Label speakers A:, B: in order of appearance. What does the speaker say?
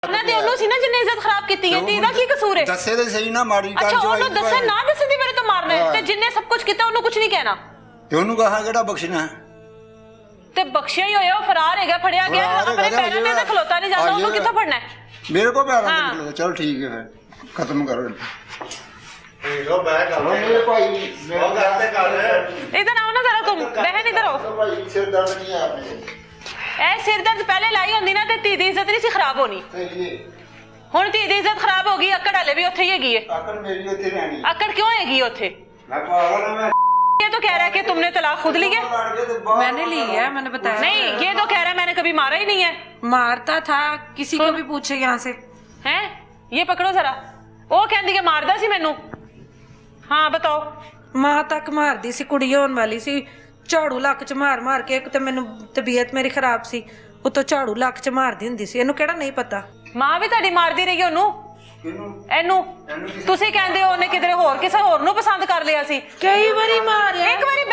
A: ਨਾ ਤੇ ਉਹਨੂੰ ਸੀ ਨਾ ਜਿੰਨੇ ਇੱਜ਼ਤ ਖਰਾਬ ਕੀਤੀ ਹੈ ਤੇ ਇਹਦਾ ਕੀ ਕਸੂਰ ਹੈ?
B: ਦੱਸੇ ਤੇ ਸਹੀ ਨਾ ਮਾੜੀ ਗੱਲ
A: ਅੱਛਾ
B: ਜੋ
A: ਉਹਨੂੰ ਦੱਸੇ ਨਾ ਦੱਸੇ ਦੀ ਮੇਰੇ ਤੋਂ ਮਾਰਨਾ ਹੈ ਤੇ ਜਿੰਨੇ ਸਭ ਕੁਝ ਕੀਤਾ ਉਹਨੂੰ ਕੁਝ ਨਹੀਂ ਕਹਿਣਾ
B: ਤੇ ਉਹਨੂੰ ਕਹਾ ਕਿਹੜਾ ਬਖਸ਼ਣਾ
A: ਤੇ ਬਖਸ਼ਿਆ ਹੀ ਹੋਇਆ ਉਹ ਫਰਾਰ ਹੈਗਾ ਫੜਿਆ ਗਿਆ ਆਪਣੇ ਪੈਰਾਂ ਤੇ ਖਲੋਤਾ ਨਹੀਂ ਜਾਂਦਾ ਉਹਨੂੰ ਕਿੱਥੋਂ ਫੜਨਾ ਹੈ?
B: ਮੇਰੇ ਕੋ ਪੈਰਾਂ ਤੇ ਖਲੋਤਾ ਚਲ ਠੀਕ ਹੈ ਫਿਰ ਖਤਮ ਕਰੋ
C: ਲੋ ਬੈਠ ਕਰ
B: ਮੇਰੇ ਭਾਈ
C: ਉਹ ਕਰਤੇ ਕਰ
A: इधर आओ ना जरा तुम बहन इधर आओ
B: ਭਾਈ ਸਿਰ ਦਰਦ ਨਹੀਂ ਆ ਮੇਰੇ
A: ए सिर दर्द पहले लाई होंदी ना ते धी दी इज्जत नहीं सी खराब होनी हुण धी दी इज्जत खराब हो गई अकड़ हले भी उत्थे ही हैगी है
B: ਆਕਰ ਮੇਰੀ ਉੱਥੇ ਰਹਿਣੀ
A: अकड़ क्यों हैगी उत्थे
B: ਮੈਂ ਪਾਗਲ ਹਾਂ ਮੈਂ
A: ये तो कह रहा है कि तुमने तलाक खुद ली है
D: मैंने ली है, मैंने बताया।
A: नहीं ये तो कह रहा है मैंने कभी मारा ही नहीं है
D: मारता था, किसी को भी पूछे यहाँ से।
A: हैं ये पकड़ो जरा वो कहंदी कि मारदा सी मैनू हाँ बताओ
D: मां तक मारदी सी, कुड़ी होने वाली सी, झाड़ू लक च मार मार के। एक तो मैनू तबीयत मेरी खराब सी, उतो झाड़ू लक च मारदी हुंदी सी। इहनू किहड़ा नहीं पता?
A: मां भी तुहाडी मारदी रही ओनू ਇਹਨੂੰ ਤੁਸੀਂ ਕਹਿੰਦੇ ਹੋ ਉਹਨੇ ਕਿਧਰੇ ਹੋਰ ਕਿਸੇ ਹੋਰ ਨੂੰ ਪਸੰਦ ਕਰ ਲਿਆ ਸੀ
D: कई बारी मारिया,
A: ਇੱਕ ਵਾਰੀ